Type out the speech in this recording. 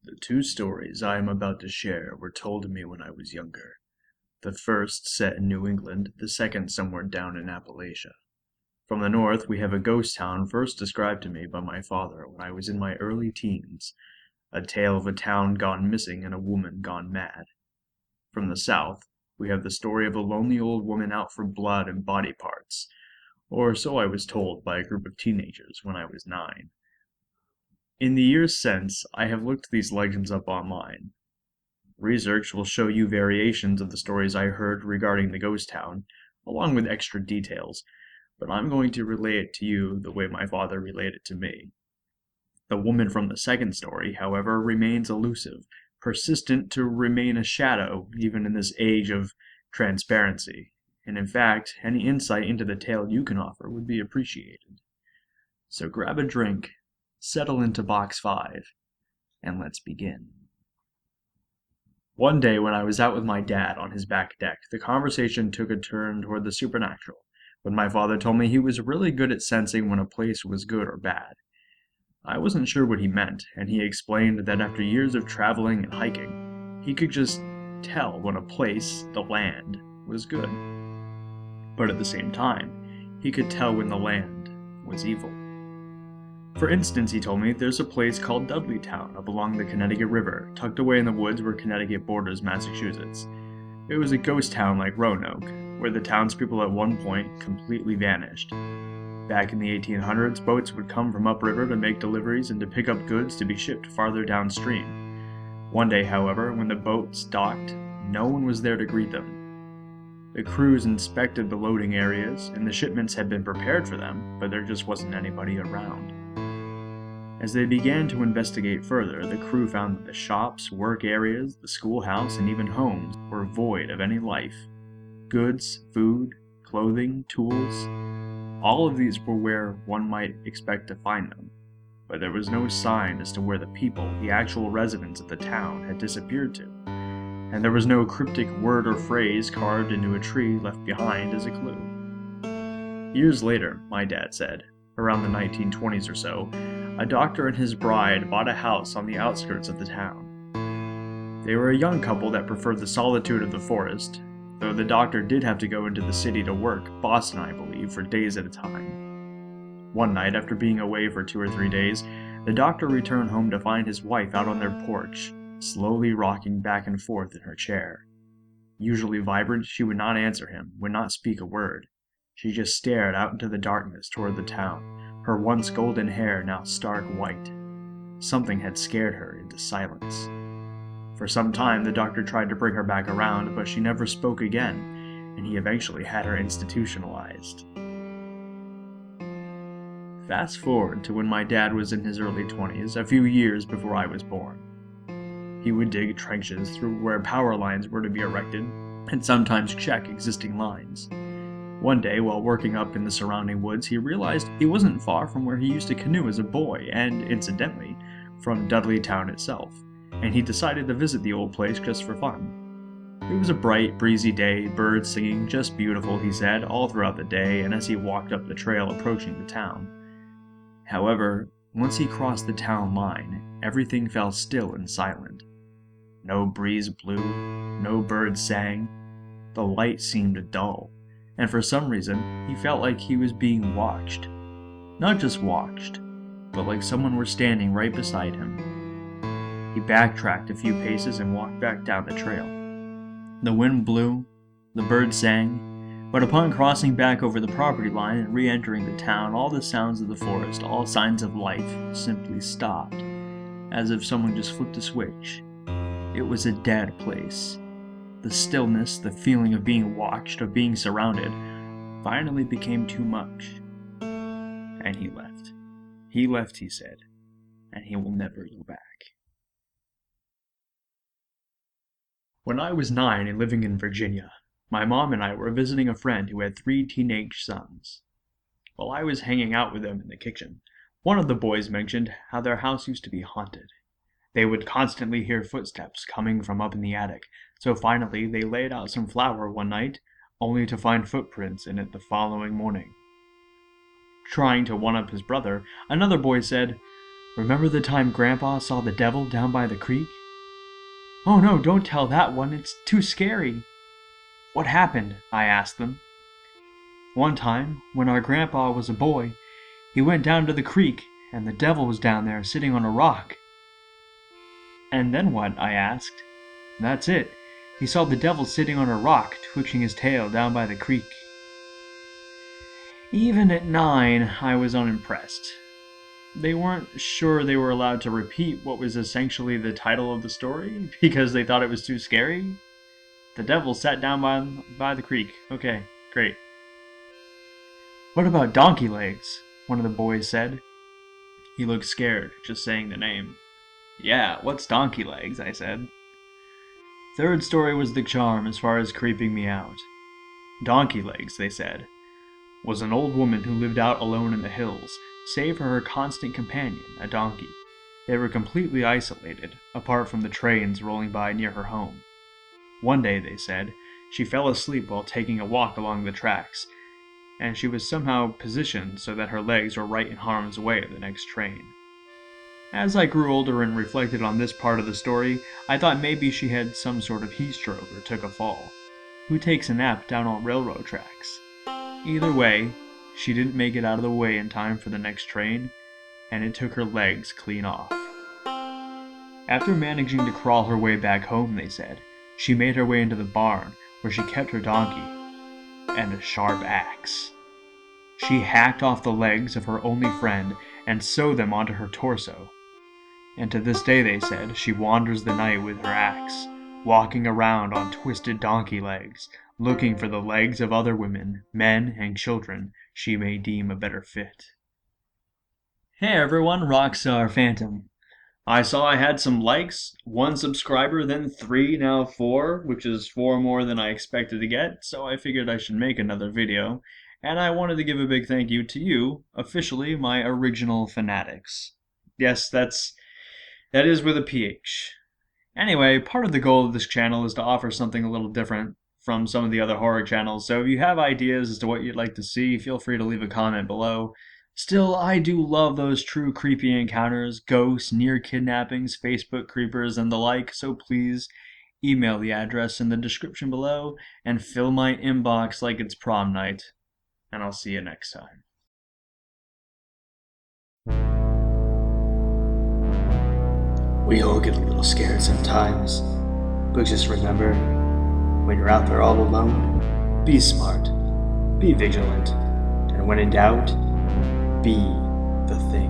The two stories I am about to share were told to me when I was younger. The first set in New England, the second somewhere down in Appalachia. From the north, we have a ghost town first described to me by my father when I was in my early teens, a tale of a town gone missing and a woman gone mad. From the south, we have the story of a lonely old woman out for blood and body parts, or so I was told by a group of teenagers when I was 9. In the years since, I have looked these legends up online. Research will show you variations of the stories I heard regarding the ghost town, along with extra details, but I'm going to relay it to you the way my father relayed it to me. The woman from the second story, however, remains elusive, persistent to remain a shadow even in this age of transparency, and in fact, any insight into the tale you can offer would be appreciated. So grab a drink, settle into box 5, and let's begin. One day when I was out with my dad on his back deck, the conversation took a turn toward the supernatural, when my father told me he was really good at sensing when a place was good or bad. I wasn't sure what he meant, and he explained that after years of traveling and hiking, he could just tell when a place, the land, was good. But at the same time, he could tell when the land was evil. For instance, he told me, there's a place called Dudleytown up along the Connecticut River, tucked away in the woods where Connecticut borders Massachusetts. It was a ghost town like Roanoke, where the townspeople at one point completely vanished. Back in the 1800s, boats would come from upriver to make deliveries and to pick up goods to be shipped farther downstream. One day, however, when the boats docked, no one was there to greet them. The crews inspected the loading areas, and the shipments had been prepared for them, but there just wasn't anybody around. As they began to investigate further, the crew found that the shops, work areas, the schoolhouse, and even homes were void of any life. Goods, food, clothing, tools, all of these were where one might expect to find them, but there was no sign as to where the people, the actual residents of the town, had disappeared to, and there was no cryptic word or phrase carved into a tree left behind as a clue. Years later, my dad said, around the 1920s or so, a doctor and his bride bought a house on the outskirts of the town. They were a young couple that preferred the solitude of the forest, though the doctor did have to go into the city to work, Boston I believe, for days at a time. One night, after being away for 2 or 3 days, the doctor returned home to find his wife out on their porch, slowly rocking back and forth in her chair. Usually vibrant, she would not answer him, would not speak a word. She just stared out into the darkness toward the town, her once golden hair now stark white. Something had scared her into silence. For some time, the doctor tried to bring her back around, but she never spoke again, and he eventually had her institutionalized. Fast forward to when my dad was in his early 20s, a few years before I was born. He would dig trenches through where power lines were to be erected, and sometimes check existing lines. One day, while working up in the surrounding woods, he realized he wasn't far from where he used to canoe as a boy, and, incidentally, from Dudleytown itself, and he decided to visit the old place just for fun. It was a bright, breezy day, birds singing just beautiful, he said, all throughout the day and as he walked up the trail approaching the town. However, once he crossed the town line, everything fell still and silent. No breeze blew, no birds sang, the light seemed dull, and for some reason, he felt like he was being watched. Not just watched, but like someone were standing right beside him. He backtracked a few paces and walked back down the trail. The wind blew, the birds sang, but upon crossing back over the property line and re-entering the town, all the sounds of the forest, all signs of life, simply stopped, as if someone just flipped a switch. It was a dead place. The stillness, the feeling of being watched, of being surrounded, finally became too much. And he left. He left, he said, and he will never go back. When I was 9 and living in Virginia, my mom and I were visiting a friend who had 3 teenage sons. While I was hanging out with them in the kitchen, one of the boys mentioned how their house used to be haunted. They would constantly hear footsteps coming from up in the attic, so finally they laid out some flour one night, only to find footprints in it the following morning. Trying to one-up his brother, another boy said, Remember the time Grandpa saw the devil down by the creek? Oh no, don't tell that one, it's too scary. What happened? I asked them. One time, when our grandpa was a boy, he went down to the creek, and the devil was down there sitting on a rock. And then what? I asked. That's it. He saw the devil sitting on a rock, twitching his tail down by the creek. Even at 9, I was unimpressed. They weren't sure they were allowed to repeat what was essentially the title of the story because they thought it was too scary. The devil sat down by the creek. Okay, great. What about donkey legs? One of the boys said. He looked scared, just saying the name. Yeah, what's donkey legs? I said. Third story was the charm as far as creeping me out. Donkey legs, they said, was an old woman who lived out alone in the hills, save for her constant companion, a donkey. They were completely isolated, apart from the trains rolling by near her home. One day, they said, she fell asleep while taking a walk along the tracks, and she was somehow positioned so that her legs were right in harm's way of the next train. As I grew older and reflected on this part of the story, I thought maybe she had some sort of heat stroke or took a fall. Who takes a nap down on railroad tracks? Either way, she didn't make it out of the way in time for the next train, and it took her legs clean off. After managing to crawl her way back home, they said, she made her way into the barn where she kept her donkey and a sharp axe. She hacked off the legs of her only friend and sewed them onto her torso. And to this day, they said, she wanders the night with her axe, walking around on twisted donkey legs, looking for the legs of other women, men, and children she may deem a better fit. Hey everyone, Rockstar Phantom. I saw I had some likes, 1 subscriber, then 3, now 4, which is 4 more than I expected to get, so I figured I should make another video, and I wanted to give a big thank you to you, officially my original fanatics. Yes, that is with a PH. Anyway, part of the goal of this channel is to offer something a little different from some of the other horror channels, so if you have ideas as to what you'd like to see, feel free to leave a comment below. Still, I do love those true creepy encounters, ghosts, near kidnappings, Facebook creepers, and the like, so please email the address in the description below and fill my inbox like it's prom night. And I'll see you next time. We all get a little scared sometimes, but just remember, when you're out there all alone, be smart, be vigilant, and when in doubt, be the thing.